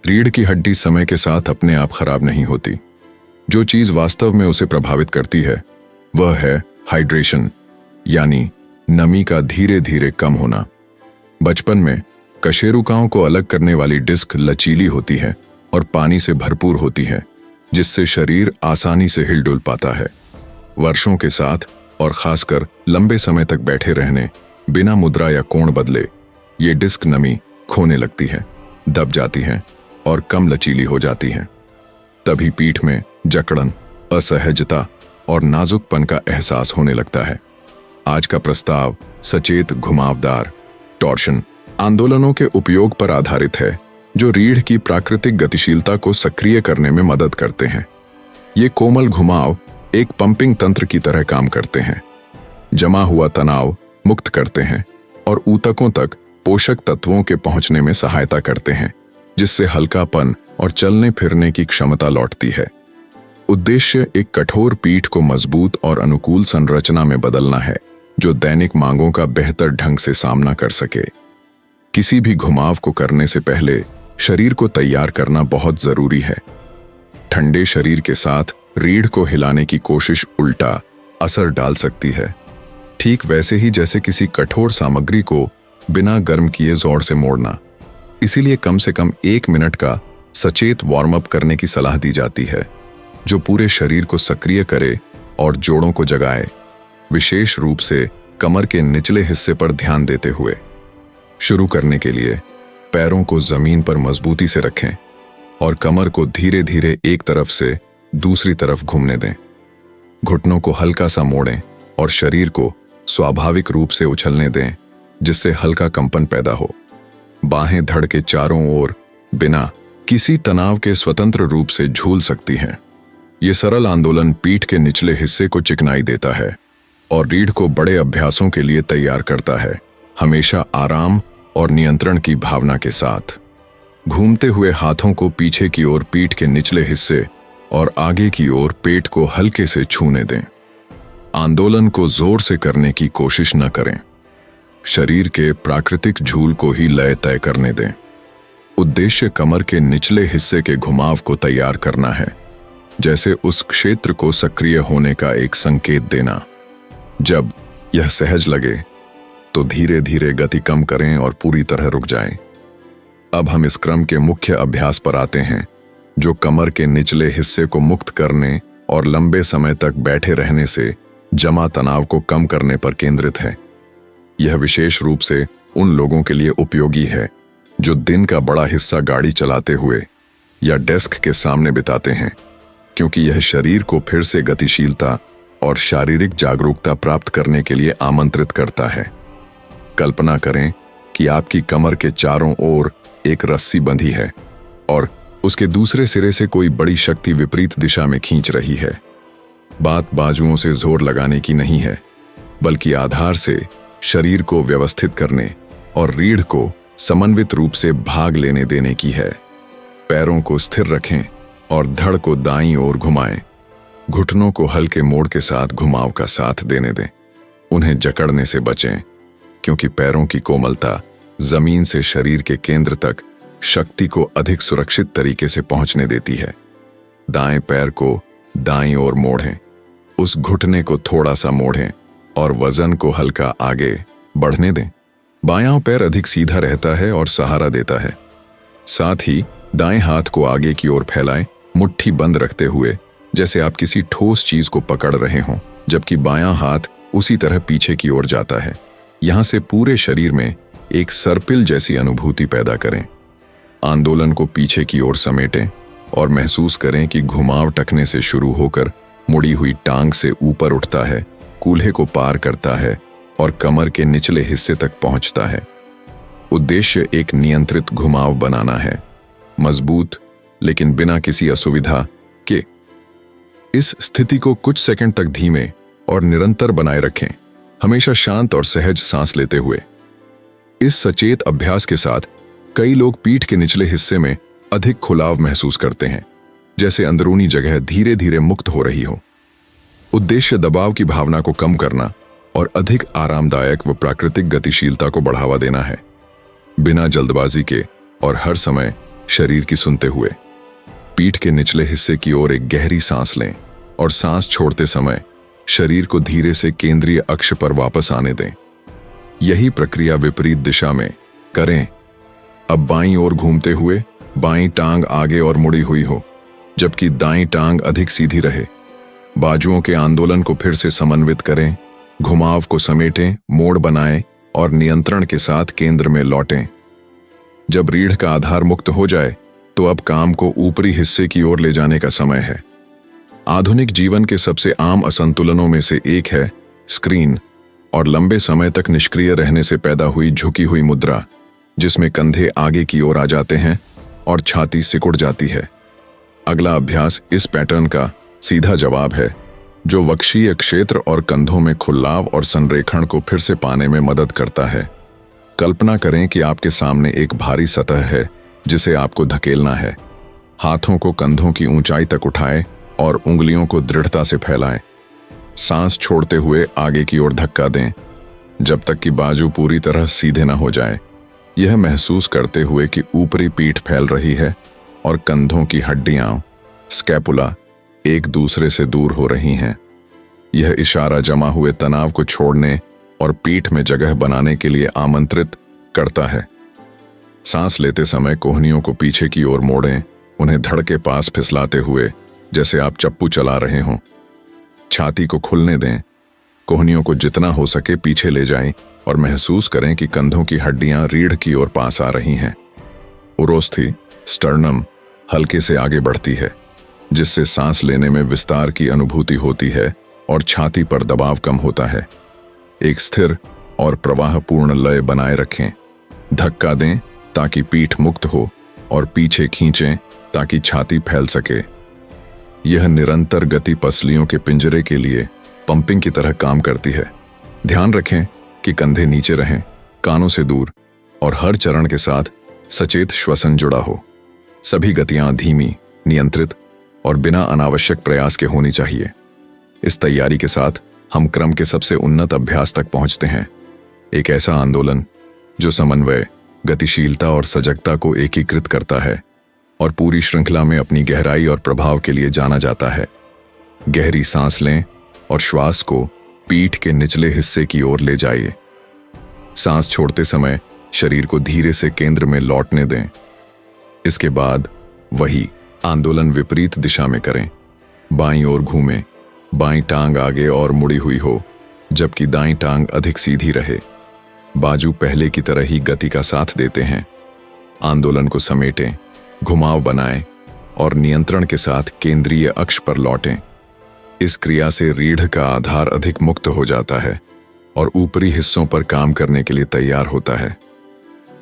रीढ़ की हड्डी समय के साथ अपने आप खराब नहीं होती। जो चीज वास्तव में उसे प्रभावित करती है वह है हाइड्रेशन, यानी नमी का धीरे धीरे कम होना। बचपन में कशेरुकाओं को अलग करने वाली डिस्क लचीली होती है और पानी से भरपूर होती है, जिससे शरीर आसानी से हिलडुल पाता है। वर्षों के साथ और खासकर लंबे समय तक बैठे रहने, बिना मुद्रा या कोण बदले, ये डिस्क नमी खोने लगती है, दब जाती है और कम लचीली हो जाती है। तभी पीठ में जकड़न, असहजता और नाजुकपन का एहसास होने लगता है। आज का प्रस्ताव सचेत घुमावदार टॉर्शन आंदोलनों के उपयोग पर आधारित है, जो रीढ़ की प्राकृतिक गतिशीलता को सक्रिय करने में मदद करते हैं। ये कोमल घुमाव एक पंपिंग तंत्र की तरह काम करते हैं, जमा हुआ तनाव मुक्त करते हैं और ऊतकों तक पोषक तत्वों के पहुंचने में सहायता करते हैं, जिससे हल्कापन और चलने फिरने की क्षमता लौटती है। उद्देश्य एक कठोर पीठ को मजबूत और अनुकूल संरचना में बदलना है, जो दैनिक मांगों का बेहतर ढंग से सामना कर सके। किसी भी घुमाव को करने से पहले शरीर को तैयार करना बहुत जरूरी है। ठंडे शरीर के साथ रीढ़ को हिलाने की कोशिश उल्टा असर डाल सकती है, ठीक वैसे ही जैसे किसी कठोर सामग्री को बिना गर्म किए जोर से मोड़ना। इसीलिए कम से कम 1 मिनट का सचेत वार्म अप करने की सलाह दी जाती है, जो पूरे शरीर को सक्रिय करे और जोड़ों को जगाए, विशेष रूप से कमर के निचले हिस्से पर ध्यान देते हुए। शुरू करने के लिए पैरों को जमीन पर मजबूती से रखें और कमर को धीरे धीरे एक तरफ से दूसरी तरफ घूमने दें। घुटनों को हल्का सा मोड़ें और शरीर को स्वाभाविक रूप से उछलने दें, जिससे हल्का कंपन पैदा हो। बाहें धड़ के चारों ओर बिना किसी तनाव के स्वतंत्र रूप से झूल सकती हैं। ये सरल आंदोलन पीठ के निचले हिस्से को चिकनाई देता है और रीढ़ को बड़े अभ्यासों के लिए तैयार करता है, हमेशा आराम और नियंत्रण की भावना के साथ। घूमते हुए हाथों को पीछे की ओर पीठ के निचले हिस्से और आगे की ओर पेट को हल्के से छूने दें। आंदोलन को जोर से करने की कोशिश न करें। शरीर के प्राकृतिक झूल को ही लय तय करने दें। उद्देश्य कमर के निचले हिस्से के घुमाव को तैयार करना है, जैसे उस क्षेत्र को सक्रिय होने का एक संकेत देना। जब यह सहज लगे तो धीरे धीरे गति कम करें और पूरी तरह रुक जाएं। अब हम इस क्रम के मुख्य अभ्यास पर आते हैं, जो कमर के निचले हिस्से को मुक्त करने और लंबे समय तक बैठे रहने से जमा तनाव को कम करने पर केंद्रित है। यह विशेष रूप से उन लोगों के लिए उपयोगी है जो दिन का बड़ा हिस्सा गाड़ी चलाते हुए या डेस्क के सामने बिताते हैं, क्योंकि यह शरीर को फिर से गतिशीलता और शारीरिक जागरूकता प्राप्त करने के लिए आमंत्रित करता है। कल्पना करें कि आपकी कमर के चारों ओर एक रस्सी बंधी है और उसके दूसरे सिरे से कोई बड़ी शक्ति विपरीत दिशा में खींच रही है। बात बाजुओं से जोर लगाने की नहीं है, बल्कि आधार से शरीर को व्यवस्थित करने और रीढ़ को समन्वित रूप से भाग लेने देने की है। पैरों को स्थिर रखें और धड़ को दाईं ओर घुमाएं। घुटनों को हल्के मोड़ के साथ घुमाव का साथ देने दें। उन्हें जकड़ने से बचें, क्योंकि पैरों की कोमलता जमीन से शरीर के केंद्र तक शक्ति को अधिक सुरक्षित तरीके से पहुंचने देती है। दाएं पैर को दाईं ओर मोड़ें, उस घुटने को थोड़ा सा मोड़ें और वजन को हल्का आगे बढ़ने दें। बायां पैर अधिक सीधा रहता है और सहारा देता है। साथ ही दाएं हाथ को आगे की ओर फैलाएं, मुट्ठी बंद रखते हुए, जैसे आप किसी ठोस चीज को पकड़ रहे हों, जबकि बायां हाथ उसी तरह पीछे की ओर जाता है। यहां से पूरे शरीर में एक सर्पिल जैसी अनुभूति पैदा करें। आंदोलन को पीछे की ओर समेटें और महसूस करें कि घुमाव टखने से शुरू होकर मुड़ी हुई टांग से ऊपर उठता है, कूल्हे को पार करता है और कमर के निचले हिस्से तक पहुंचता है। उद्देश्य एक नियंत्रित घुमाव बनाना है, मजबूत लेकिन बिना किसी असुविधा के। इस स्थिति को कुछ सेकंड तक धीमे और निरंतर बनाए रखें, हमेशा शांत और सहज सांस लेते हुए। इस सचेत अभ्यास के साथ कई लोग पीठ के निचले हिस्से में अधिक खुलाव महसूस करते हैं, जैसे अंदरूनी जगह धीरे धीरे मुक्त हो रही हो। उद्देश्य दबाव की भावना को कम करना और अधिक आरामदायक व प्राकृतिक गतिशीलता को बढ़ावा देना है। बिना जल्दबाजी के और हर समय शरीर की सुनते हुए। पीठ के निचले हिस्से की ओर एक गहरी सांस लें और सांस छोड़ते समय शरीर को धीरे से केंद्रीय अक्ष पर वापस आने दें। यही प्रक्रिया विपरीत दिशा में करें। अब बाईं ओर घूमते हुए बाईं टांग आगे और मुड़ी हुई हो, जबकि दाईं टांग अधिक सीधी रहे। बाजुओं के आंदोलन को फिर से समन्वित करें, घुमाव को समेटें, मोड़ बनाएं और नियंत्रण के साथ केंद्र में लौटें। जब रीढ़ का आधार मुक्त हो जाए तो अब काम को ऊपरी हिस्से की ओर ले जाने का समय है। आधुनिक जीवन के सबसे आम असंतुलनों में से एक है स्क्रीन और लंबे समय तक निष्क्रिय रहने से पैदा हुई झुकी हुई मुद्रा, जिसमें कंधे आगे की ओर आ जाते हैं और छाती सिकुड़ जाती है। अगला अभ्यास इस पैटर्न का सीधा जवाब है, जो वक्षीय क्षेत्र और कंधों में खुलाव और संरेखण को फिर से पाने में मदद करता है। कल्पना करें कि आपके सामने एक भारी सतह है जिसे आपको धकेलना है। हाथों को कंधों की ऊंचाई तक उठाएं और उंगलियों को दृढ़ता से फैलाएं। सांस छोड़ते हुए आगे की ओर धक्का दें जब तक कि बाजू पूरी तरह सीधे न हो जाए। यह महसूस करते हुए कि ऊपरी पीठ फैल रही है और कंधों की हड्डियां, स्कैपुला, एक दूसरे से दूर हो रही हैं। यह इशारा जमा हुए तनाव को छोड़ने और पीठ में जगह बनाने के लिए आमंत्रित करता है। सांस लेते समय कोहनियों को पीछे की ओर मोड़ें, उन्हें धड़ के पास फिसलाते हुए जैसे आप चप्पू चला रहे हों। छाती को खुलने दें, कोहनियों को जितना हो सके पीछे ले जाएं और महसूस करें कि कंधों की हड्डियां रीढ़ की ओर पास आ रही हैं। उरोस्थी, स्टर्नम हल्के से आगे बढ़ती है, जिससे सांस लेने में विस्तार की अनुभूति होती है और छाती पर दबाव कम होता है। एक स्थिर और प्रवाहपूर्ण लय बनाए रखें। धक्का दें ताकि पीठ मुक्त हो और पीछे खींचें ताकि छाती फैल सके। यह निरंतर गति पसलियों के पिंजरे के लिए पंपिंग की तरह काम करती है। ध्यान रखें कि कंधे नीचे रहें, कानों से दूर, और हर चरण के साथ सचेत श्वसन जुड़ा हो। सभी गतियां धीमी, नियंत्रित और बिना अनावश्यक प्रयास के होनी चाहिए। इस तैयारी के साथ हम क्रम के सबसे उन्नत अभ्यास तक पहुंचते हैं। एक ऐसा आंदोलन जो समन्वय, गतिशीलता और सजगता को एकीकृत करता है और पूरी श्रृंखला में अपनी गहराई और प्रभाव के लिए जाना जाता है। गहरी सांस लें और श्वास को पीठ के निचले हिस्से की ओर ले जाइए। सांस छोड़ते समय शरीर को धीरे से केंद्र में लौटने दें। इसके बाद वही आंदोलन विपरीत दिशा में करें। बाईं ओर घूमें, बाईं टांग आगे और मुड़ी हुई हो, जबकि दाईं टांग अधिक सीधी रहे। बाजू पहले की तरह ही गति का साथ देते हैं। आंदोलन को समेटें, घुमाव बनाएं और नियंत्रण के साथ केंद्रीय अक्ष पर लौटें। इस क्रिया से रीढ़ का आधार अधिक मुक्त हो जाता है और ऊपरी हिस्सों पर काम करने के लिए तैयार होता है।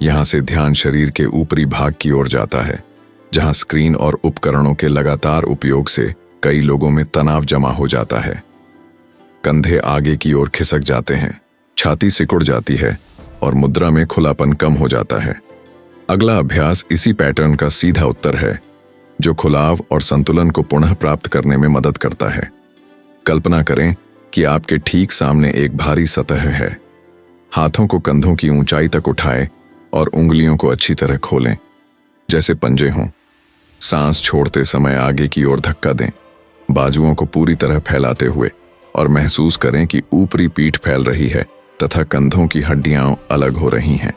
यहां से ध्यान शरीर के ऊपरी भाग की ओर जाता है, जहां स्क्रीन और उपकरणों के लगातार उपयोग से कई लोगों में तनाव जमा हो जाता है। कंधे आगे की ओर खिसक जाते हैं, छाती सिकुड़ जाती है और मुद्रा में खुलापन कम हो जाता है। अगला अभ्यास इसी पैटर्न का सीधा उत्तर है, जो खुलाव और संतुलन को पुनः प्राप्त करने में मदद करता है। कल्पना करें कि आपके ठीक सामने एक भारी सतह है। हाथों को कंधों की ऊंचाई तक उठाएं और उंगलियों को अच्छी तरह खोलें, जैसे पंजे हों। सांस छोड़ते समय आगे की ओर धक्का दें, बाजुओं को पूरी तरह फैलाते हुए, और महसूस करें कि ऊपरी पीठ फैल रही है तथा कंधों की हड्डियां अलग हो रही हैं।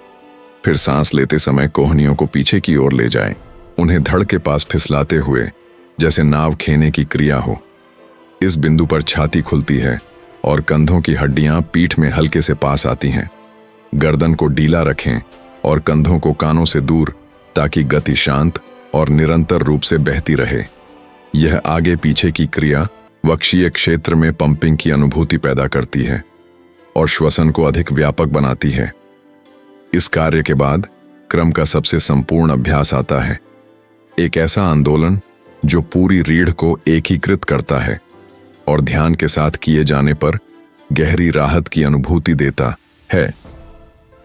फिर सांस लेते समय कोहनियों को पीछे की ओर ले जाएं, उन्हें धड़ के पास फिसलाते हुए जैसे नाव खेने की क्रिया हो। इस बिंदु पर छाती खुलती है और कंधों की हड्डियां पीठ में हल्के से पास आती हैं। गर्दन को ढीला रखें और कंधों को कानों से दूर, ताकि गति शांत और निरंतर रूप से बहती रहे। यह आगे पीछे की क्रिया वक्षीय क्षेत्र में पंपिंग की अनुभूति पैदा करती है और श्वसन को अधिक व्यापक बनाती है। इस कार्य के बाद क्रम का सबसे संपूर्ण अभ्यास आता है, एक ऐसा आंदोलन जो पूरी रीढ़ को एकीकृत करता है और ध्यान के साथ किए जाने पर गहरी राहत की अनुभूति देता है।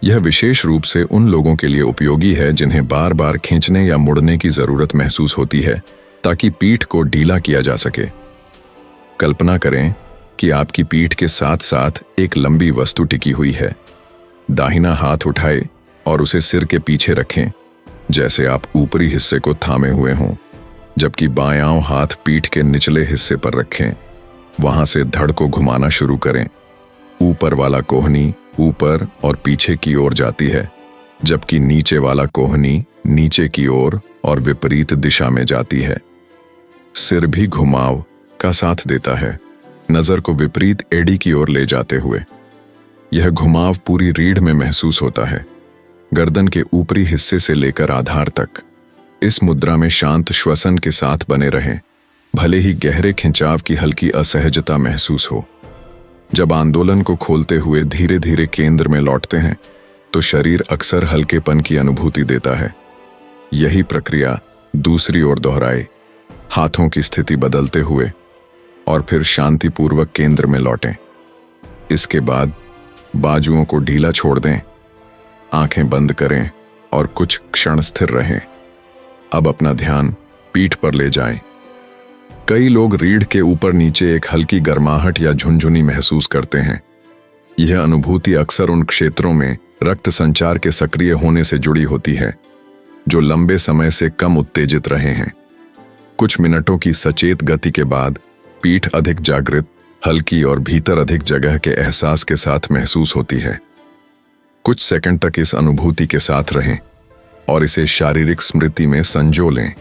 यह विशेष रूप से उन लोगों के लिए उपयोगी है जिन्हें बार बार खींचने या मुड़ने की जरूरत महसूस होती है, ताकि पीठ को ढीला किया जा सके। कल्पना करें कि आपकी पीठ के साथ साथ एक लंबी वस्तु टिकी हुई है। दाहिना हाथ उठाएं और उसे सिर के पीछे रखें, जैसे आप ऊपरी हिस्से को थामे हुए हों, जबकि बायां हाथ पीठ के निचले हिस्से पर रखें। वहां से धड़ को घुमाना शुरू करें। ऊपर वाला कोहनी ऊपर और पीछे की ओर जाती है, जबकि नीचे वाला कोहनी नीचे की ओर और विपरीत दिशा में जाती है। सिर भी घुमाव का साथ देता है, नजर को विपरीत एड़ी की ओर ले जाते हुए। यह घुमाव पूरी रीढ़ में महसूस होता है, गर्दन के ऊपरी हिस्से से लेकर आधार तक। इस मुद्रा में शांत श्वसन के साथ बने रहें, भले ही गहरे खिंचाव की हल्की असहजता महसूस हो। जब आंदोलन को खोलते हुए धीरे धीरे केंद्र में लौटते हैं तो शरीर अक्सर हल्केपन की अनुभूति देता है। यही प्रक्रिया दूसरी ओर दोहराए, हाथों की स्थिति बदलते हुए, और फिर शांतिपूर्वक केंद्र में लौटें। इसके बाद बाजुओं को ढीला छोड़ दें, आंखें बंद करें और कुछ क्षण स्थिर रहें। अब अपना ध्यान पीठ पर ले जाएं। कई लोग रीढ़ के ऊपर नीचे एक हल्की गर्माहट या झुनझुनी महसूस करते हैं। यह अनुभूति अक्सर उन क्षेत्रों में रक्त संचार के सक्रिय होने से जुड़ी होती है जो लंबे समय से कम उत्तेजित रहे हैं। कुछ मिनटों की सचेत गति के बाद पीठ अधिक जागृत, हल्की और भीतर अधिक जगह के एहसास के साथ महसूस होती है। कुछ सेकंड तक इस अनुभूति के साथ रहें और इसे शारीरिक स्मृति में संजो लें।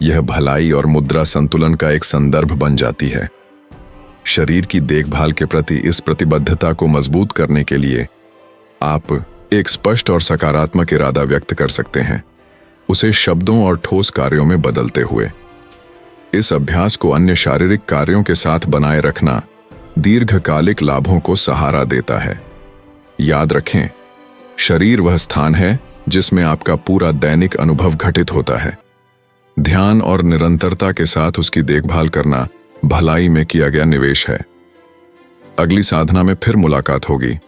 यह भलाई और मुद्रा संतुलन का एक संदर्भ बन जाती है। शरीर की देखभाल के प्रति इस प्रतिबद्धता को मजबूत करने के लिए आप एक स्पष्ट और सकारात्मक इरादा व्यक्त कर सकते हैं, उसे शब्दों और ठोस कार्यों में बदलते हुए। इस अभ्यास को अन्य शारीरिक कार्यों के साथ बनाए रखना दीर्घकालिक लाभों को सहारा देता है। याद रखें, शरीर वह स्थान है जिसमें आपका पूरा दैनिक अनुभव घटित होता है। ध्यान और निरंतरता के साथ उसकी देखभाल करना भलाई में किया गया निवेश है। अगली साधना में फिर मुलाकात होगी।